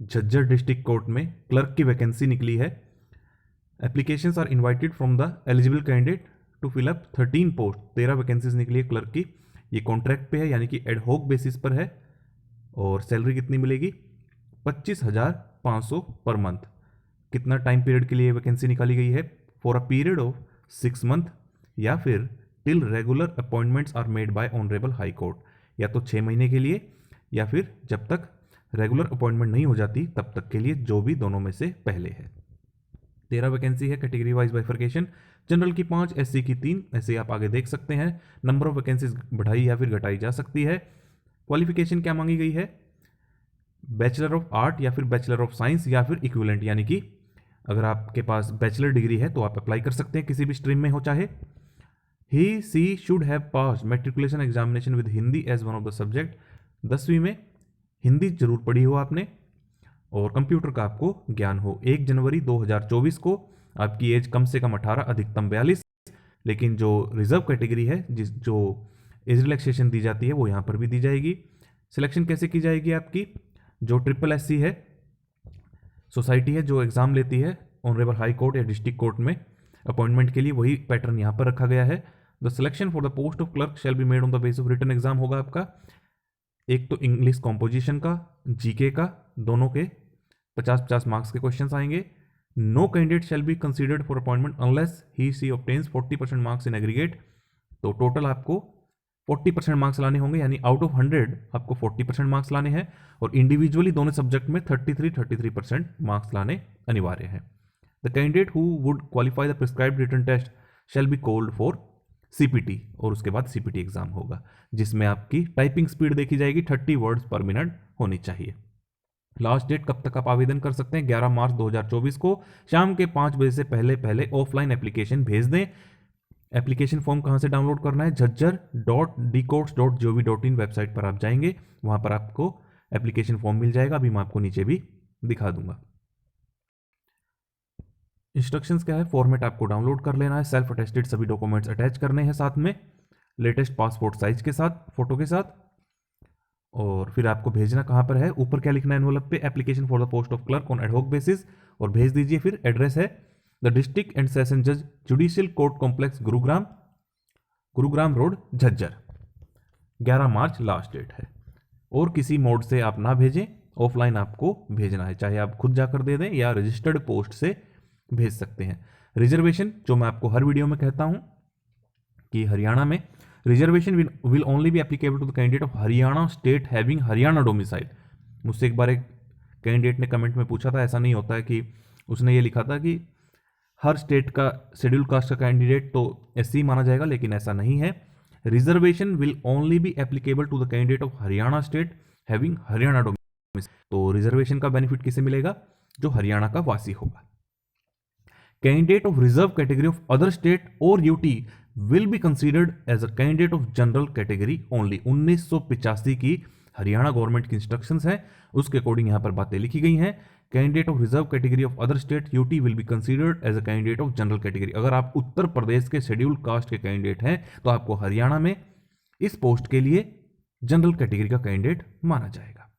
Jhajjar district court में clerk की vacancy निकली है। Applications are invited from the eligible candidate to fill up 13 post. 13 vacancies निकली है क्लर्क की। ये कॉन्ट्रैक्ट पे है यानी कि एडहॉक बेसिस पर है। और सैलरी कितनी मिलेगी? 25,500 पर मंथ। कितना टाइम पीरियड के लिए वैकेंसी निकाली गई है? For a period of 6 month या फिर till regular appointments are made by honourable high court. या तो 6 महीने के लिए या फिर जब तक रेगुलर अपॉइंटमेंट नहीं हो जाती तब तक के लिए, जो भी दोनों में से पहले है। 13 वैकेंसी है। कैटेगरी वाइज बाइफर्केशन, जनरल की 5, एससी की 3, ऐसे आप आगे देख सकते हैं। नंबर ऑफ वैकेंसीज बढ़ाई या फिर घटाई जा सकती है। क्वालिफिकेशन क्या मांगी गई है? बैचलर ऑफ आर्ट या फिर बैचलर ऑफ साइंस या फिर इक्विवेलेंट, यानी कि अगर आपके पास बैचलर डिग्री है तो आप अप्लाई कर सकते हैं किसी भी स्ट्रीम में हो चाहे। He she should have passed matriculation examination with Hindi as one of the subject. 10वीं में हिंदी जरूर पढ़ी हो आपने और कंप्यूटर का आपको ज्ञान हो। 1 जनवरी 2024 को आपकी एज कम से कम 18, अधिकतम 42। लेकिन जो रिजर्व कैटेगरी है, जो एज रिलैक्सेशन दी जाती है वो यहाँ पर भी दी जाएगी। सिलेक्शन कैसे की जाएगी आपकी? जो SSSC है, सोसाइटी है जो एग्जाम लेती है ऑनरेबल हाई कोर्ट या डिस्ट्रिक्ट कोर्ट में अपॉइंटमेंट के लिए, वही पैटर्न यहाँ पर रखा गया है। The selection for the post of clerk shall be made on the base of written exam होगा आपका। एक तो इंग्लिश कॉम्पोजिशन का, जीके का, दोनों के 50-50 मार्क्स के क्वेश्चंस आएंगे। No candidate shall be considered for appointment unless he she obtains 40% marks in aggregate. तो टोटल आपको 40% मार्क्स लाने होंगे, यानी आउट ऑफ 100 आपको 40% मार्क्स लाने हैं और इंडिविजुअली दोनों सब्जेक्ट में 33% मार्क्स लाने अनिवार्य है। The candidate who would qualify the prescribed written test shall be called for CPT, और उसके बाद सीपीटी एग्जाम होगा जिसमें आपकी टाइपिंग स्पीड देखी जाएगी, 30 वर्ड्स पर मिनट होनी चाहिए। लास्ट डेट कब तक आप आवेदन कर सकते हैं? 11 मार्च 2024 को शाम के 5 बजे से पहले ऑफलाइन एप्लीकेशन भेज दें। एप्लीकेशन फॉर्म कहाँ से डाउनलोड करना है? झज्जर.dcourts.gov.in वेबसाइट पर आप जाएंगे, वहां पर आपको एप्लीकेशन फॉर्म मिल जाएगा। अभी मैं आपको नीचे भी दिखा दूंगा। इंस्ट्रक्शंस क्या है? फॉर्मेट आपको डाउनलोड कर लेना है, सेल्फ अटेस्टेड सभी डॉक्यूमेंट्स अटैच करने हैं साथ में, लेटेस्ट पासपोर्ट साइज के साथ, फोटो के साथ। और फिर आपको भेजना कहाँ पर है? ऊपर क्या लिखना है एनवलप पे? Application for the post of clerk on ad hoc basis, और भेज दीजिए। फिर एड्रेस है द डिस्ट्रिक्ट एंड सेशन जज judicial court complex, Gurugram road, Jhajjar. 11 मार्च लास्ट डेट है। और किसी मोड से आप ना भेजें, ऑफलाइन आपको भेजना है, चाहे आप खुद जाकर दे दें या रजिस्टर्ड पोस्ट से भेज सकते हैं। रिजर्वेशन, जो मैं आपको हर वीडियो में कहता हूं कि हरियाणा में reservation will only be applicable to the candidate of Haryana state having Haryana domicile. मुझसे एक बार एक कैंडिडेट ने कमेंट में पूछा था, ऐसा नहीं होता है कि उसने ये लिखा था कि हर स्टेट का शेड्यूल कास्ट का कैंडिडेट तो एससी माना जाएगा, लेकिन ऐसा नहीं है। Reservation will only be applicable to the candidate of Haryana state having Haryana domicile. तो रिजर्वेशन का बेनिफिट किसे मिलेगा? जो हरियाणा का वासी होगा। Candidate of reserve category of other state और UT will be considered as a candidate of general category only. 1985 की हरियाणा गवर्नमेंट की इंस्ट्रक्शंस हैं, उसके अकॉर्डिंग यहां पर बातें लिखी गई हैं। Candidate of reserve category of other state UT will be considered as a candidate of general category. अगर आप उत्तर प्रदेश के शेड्यूल कास्ट के कैंडिडेट हैं तो आपको हरियाणा में इस पोस्ट के लिए जनरल कैटेगरी का कैंडिडेट माना जाएगा।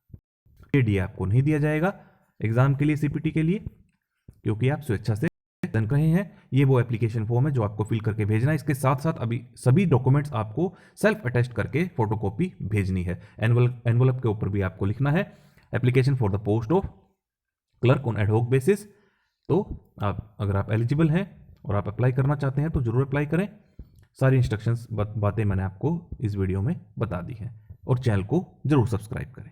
एडी आपको नहीं दिया जाएगा एग्जाम के लिए, सीपीटी के लिए, क्योंकि आप स्वेच्छा से कर रहे हैं। ये वो एप्लीकेशन फॉर्म है जो आपको फिल करके भेजना है। इसके साथ साथ अभी सभी डॉक्यूमेंट्स आपको सेल्फ अटेस्ट करके फोटोकॉपी भेजनी है। एनवलप के ऊपर भी आपको लिखना है application for the post of clerk on ad hoc basis. तो आप अगर आप एलिजिबल हैं और आप अप्लाई करना चाहते हैं तो जरूर अप्लाई करें। सारी इंस्ट्रक्शंस बातें मैंने आपको इस वीडियो में बता दी हैं, और चैनल को जरूर सब्सक्राइब करें।